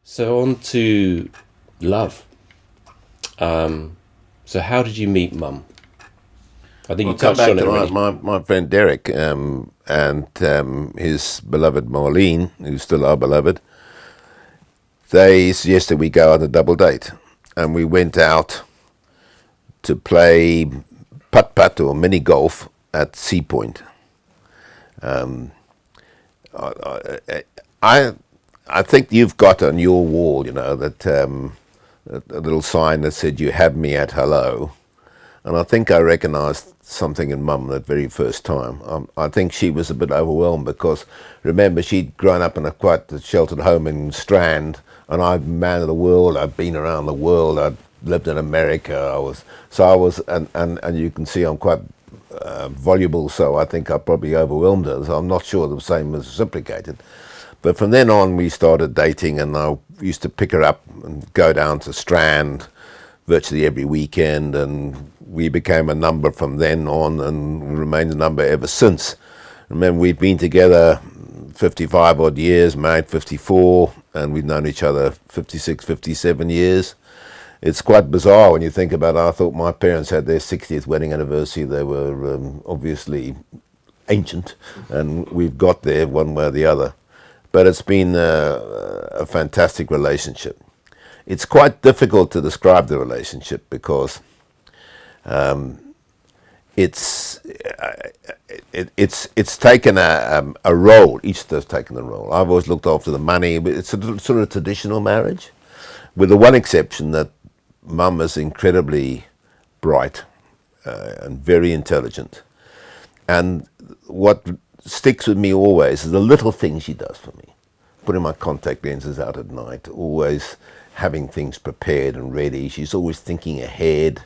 So on to love. So how did you meet Mum? I think you Well, come touched back on it to already. my friend Derek and his beloved Marlene, who's still our beloved. They suggested we go on a double date, and we went out to play putt putt or mini golf at Sea Point. I I think you've got on your wall, that a little sign that said "You have me at hello," and I think I recognised something in Mum that very first time. I think she was a bit overwhelmed because, remember, she'd grown up in a quite sheltered home in Strand, and I'm a man of the world. I've been around the world. I'd lived in America. I was, and you can see I'm quite voluble, so I think I probably overwhelmed her. So I'm not sure the same was reciprocated. But from then on, we started dating, and I used to pick her up and go down to Strand virtually every weekend, and we became a number from then on and remained a number ever since. Remember, we've been together 55 odd years, married 54, and we've known each other 56, 57 years. It's quite bizarre when you think about it. I thought my parents had their 60th wedding anniversary. They were obviously ancient, and we've got there one way or the other. But it's been a fantastic relationship. It's quite difficult to describe the relationship because it's it's taken a role. Each of us taken a role. I've always looked after the money. It's a sort of traditional marriage, with the one exception that Mum is incredibly bright and very intelligent. And what sticks with me always is the little things she does for me. Putting my contact lenses out at night, always having things prepared and ready. She's always thinking ahead.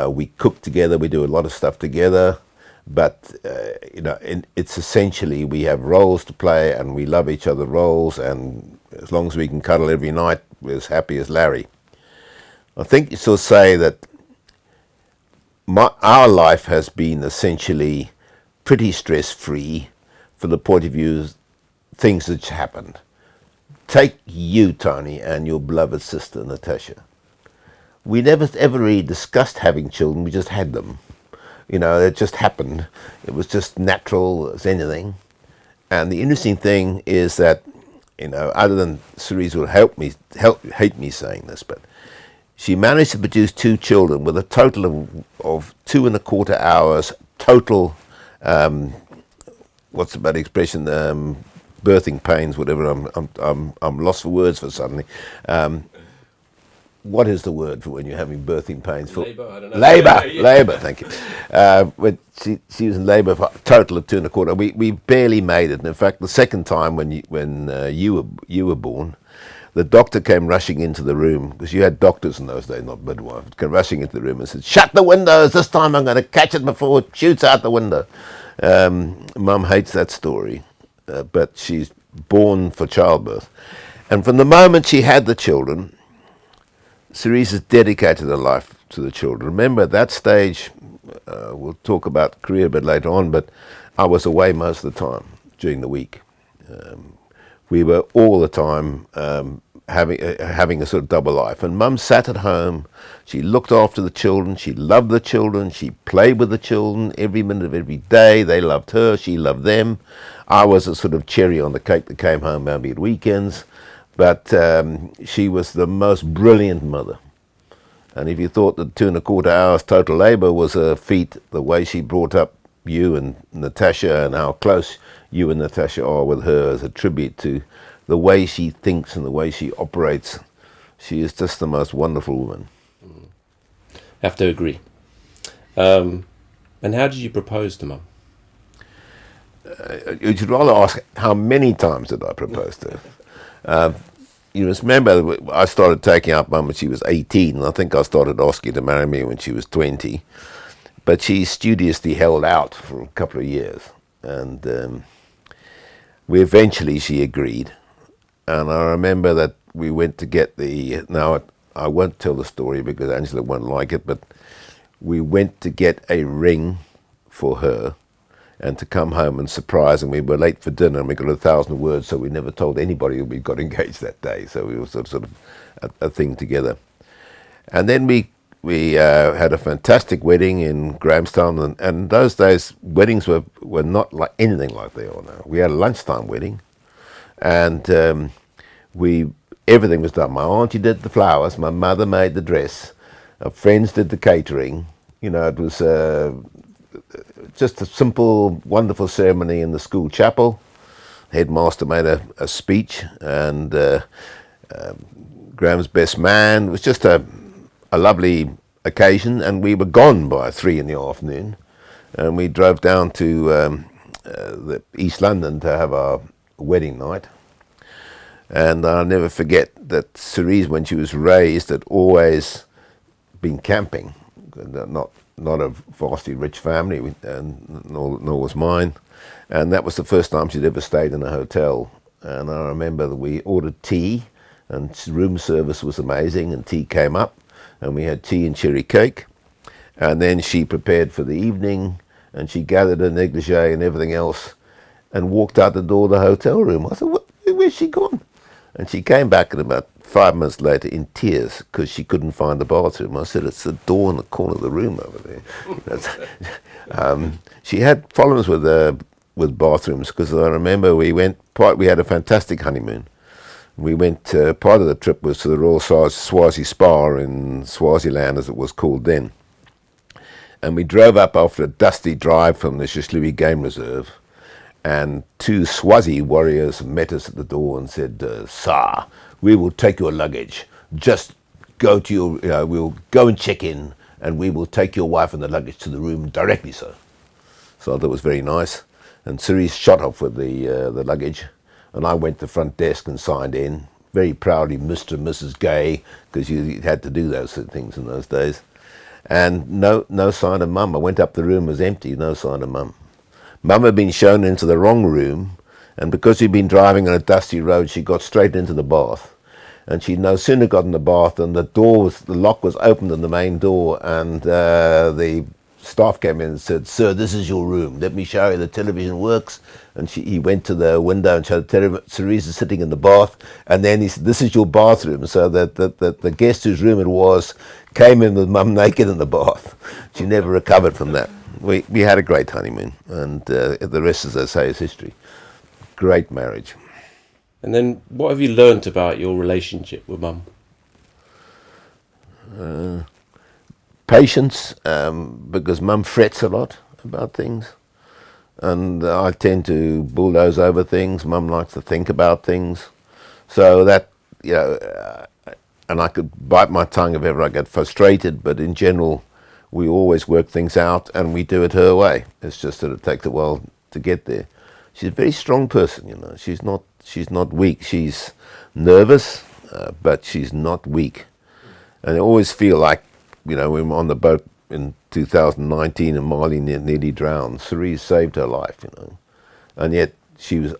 We cook together, we do a lot of stuff together. But, it's essentially we have roles to play and we love each other's roles. And as long as we can cuddle every night, we're as happy as Larry. I think you still say that our life has been essentially pretty stress-free from the point of view of things that happened. Take you, Tony, and your beloved sister, Natasha. We never ever really discussed having children, we just had them. It just happened. It was just natural as anything. And the interesting thing is that, other than Cerise will hate me saying this, but she managed to produce two children with a total of 2.25 hours total, what's the bad expression, birthing pains, whatever. I'm lost for words for suddenly. What is the word for when you're having birthing pains? For Labour, I don't know. labour, Yeah. labour. Thank you. But she was in labour for a total of 2.25. We barely made it. And in fact, the second time when you were born, the doctor came rushing into the room, because you had doctors in those days, not midwives. Came rushing into the room and said, "Shut the windows! This time I'm going to catch it before it shoots out the window." Mum hates that story, but she's born for childbirth. And from the moment she had the children, Cerise has dedicated her life to the children. Remember, at that stage, we'll talk about career a bit later on, but I was away most of the time during the week. We were all the time having a sort of double life. And Mum sat at home. She looked after the children. She loved the children. She played with the children every minute of every day. They loved her. She loved them. I was a sort of cherry on the cake that came home maybe at weekends. But she was the most brilliant mother. And if you thought that 2.25 hours total labour was a feat, the way she brought up you and Natasha and how close you and Natasha are with her as a tribute to the way she thinks and the way she operates, she is just the most wonderful woman. Have to agree. And how did you propose to Mum? You should rather ask how many times did I propose to her. You must remember, I started taking up Mum when she was 18, and I think I started asking her to marry me when she was 20. But she studiously held out for a couple of years, and she agreed. And I remember that we went to get now I won't tell the story because Angela won't like it, but we went to get a ring for her and to come home and surprise. And we were late for dinner, and we got 1,000 words, so we never told anybody we got engaged that day. So we were sort of a thing together. And then we had a fantastic wedding in Grahamstown, and those days weddings were not like anything like they are now. We had a lunchtime wedding, and everything was done. My auntie did the flowers, my mother made the dress, our friends did the catering. You know, it was just a simple, wonderful ceremony in the school chapel. Headmaster made a speech, and Graham's best man. It was just a lovely occasion, and we were gone by 3 in the afternoon, and we drove down to the East London to have our wedding night. And I'll never forget that Cerise, when she was raised, had always been camping. Not a vastly rich family, and nor was mine. And that was the first time she'd ever stayed in a hotel. And I remember that we ordered tea, and room service was amazing, and tea came up, and we had tea and cherry cake. And then she prepared for the evening, and she gathered her negligee and everything else, and walked out the door of the hotel room. I thought, where's she gone? And she came back, and about 5 minutes later in tears because she couldn't find the bathroom. I said, it's the door in the corner of the room over there. She had problems with bathrooms, because I remember we had a fantastic honeymoon. We went, part of the trip was to the Royal Swazi Spa in Swaziland, as it was called then. And we drove up after a dusty drive from the Shishlui Game Reserve, and 2 Swazi warriors met us at the door and said, Sir, we will take your luggage. Just go to we'll go and check in, and we will take your wife and the luggage to the room directly, sir. So that was very nice. And Cerise shot off with the luggage, and I went to the front desk and signed in, very proudly, Mr. and Mrs. Gay, because you had to do those things in those days. And no sign of Mum. I went up, the room was empty, no sign of Mum. Mum had been shown into the wrong room, and because she'd been driving on a dusty road, she got straight into the bath. And she'd no sooner got in the bath than the lock was opened in the main door, and the staff came in and said, Sir, this is your room. Let me show you the television works. And he went to the window and showed Cerise is sitting in the bath, and then he said, this is your bathroom. So that the guest whose room it was came in with Mum naked in the bath. She never recovered from that. We had a great honeymoon, and the rest, as I say, is history. Great marriage. And then what have you learnt about your relationship with Mum? Patience, because Mum frets a lot about things, and I tend to bulldoze over things. Mum likes to think about things, so that, and I could bite my tongue if ever I get frustrated, but in general we always work things out, and we do it her way. It's just that it takes a while to get there. She's a very strong person, she's not weak. She's nervous, but she's not weak. And I always feel like, we were on the boat in 2019 and Marlene nearly drowned. Cerise saved her life, and yet she was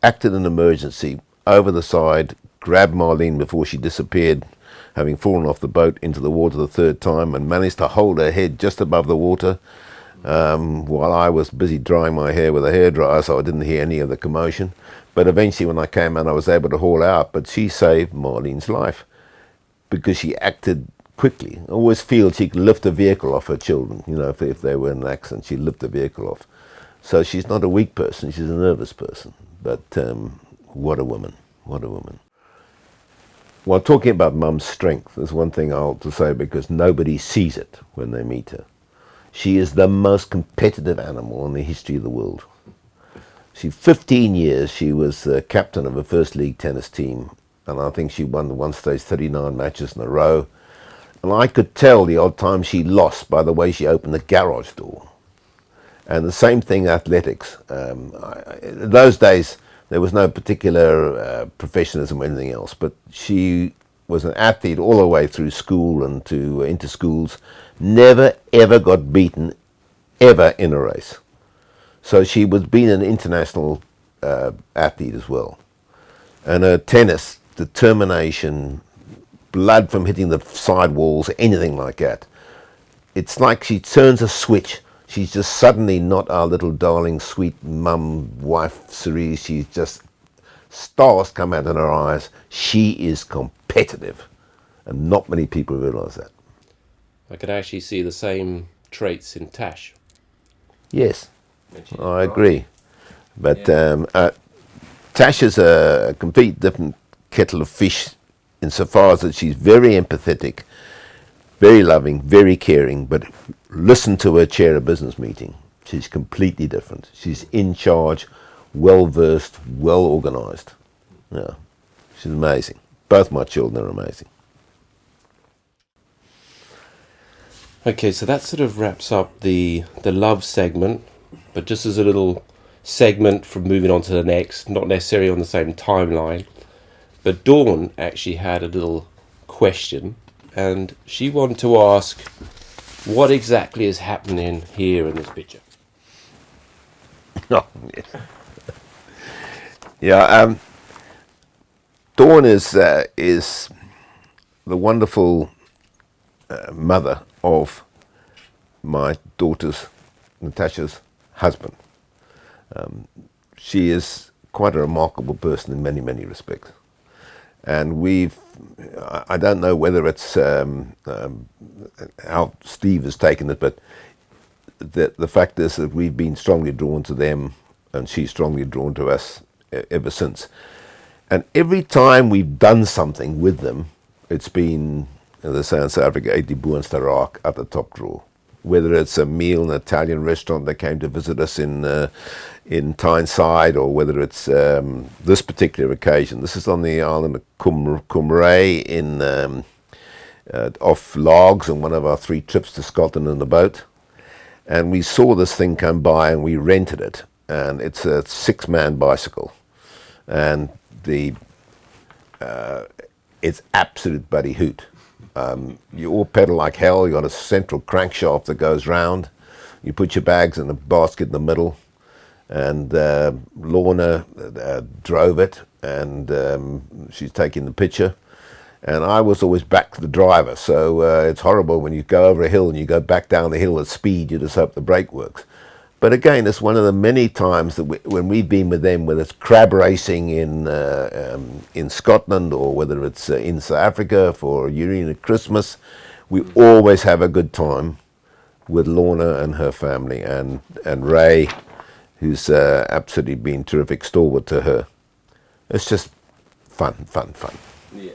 acted an emergency over the side, grabbed Marlene before she disappeared, having fallen off the boat into the water the 3rd time, and managed to hold her head just above the water while I was busy drying my hair with a hairdryer, so I didn't hear any of the commotion. But eventually when I came out, I was able to haul out. But she saved Marlene's life because she acted quickly. I always feel she could lift a vehicle off her children, if they were in an accident, she'd lift the vehicle off. So she's not a weak person, she's a nervous person. But what a woman, what a woman. While talking about Mum's strength, there's one thing I'll to say, because nobody sees it when they meet her. She is the most competitive animal in the history of the world. 15 years she was the captain of a first league tennis team, and I think she won at one stage 39 matches in a row. And I could tell the odd time she lost by the way she opened the garage door. And the same thing athletics. In those days there was no particular professionalism or anything else, but she was an athlete all the way through school and to into schools. Never ever got beaten ever in a race. So she was being an international athlete as well. And her tennis, determination, blood from hitting the sidewalls, anything like that. It's like she turns a switch, She's just suddenly not our little darling, sweet mum, wife, Cerise. She's just stars come out in her eyes. She is competitive, and not many people realise that. I could actually see the same traits in Tash. Yes, when she I did agree. But Yeah. Tash is a complete different kettle of fish insofar as that she's very empathetic, very loving, very caring, but listen to her chair a business meeting. She's completely different. She's in charge, well versed, well organized. Yeah, she's amazing. Both my children are amazing. Okay, so that sort of wraps up the love segment, but just as a little segment from moving on to the next, not necessarily on the same timeline, but Dawn actually had a little question, and she wanted to ask what exactly is happening here in this picture. Oh, yes. Yeah, Dawn is the wonderful mother of my daughter's, Natasha's husband. She is quite a remarkable person in many, many respects. And I don't know whether it's how Steve has taken it, but the fact is that we've been strongly drawn to them, and she's strongly drawn to us ever since. And every time we've done something with them, it's been, as they say in South Africa, 80 boonste raak at the top drawer. Whether it's a meal in an Italian restaurant that came to visit us in Tyneside, or whether it's this particular occasion. This is on the island of Cumbrae off Logs, on one of our 3 trips to Scotland in the boat. And we saw this thing come by and we rented it. And it's a 6-man bicycle. And it's absolute bloody hoot. You all pedal like hell. You got a central crankshaft that goes round. You put your bags in a basket in the middle, and Lorna drove it, and she's taking the picture. And I was always back to the driver, so it's horrible when you go over a hill and you go back down the hill at speed. You just hope the brake works. But again, it's one of the many times that when we've been with them, whether it's crab racing in Scotland, or whether it's in South Africa for Union at Christmas, we always have a good time with Lorna and her family, and Ray, who's absolutely been terrific stalwart to her. It's just fun. Yeah.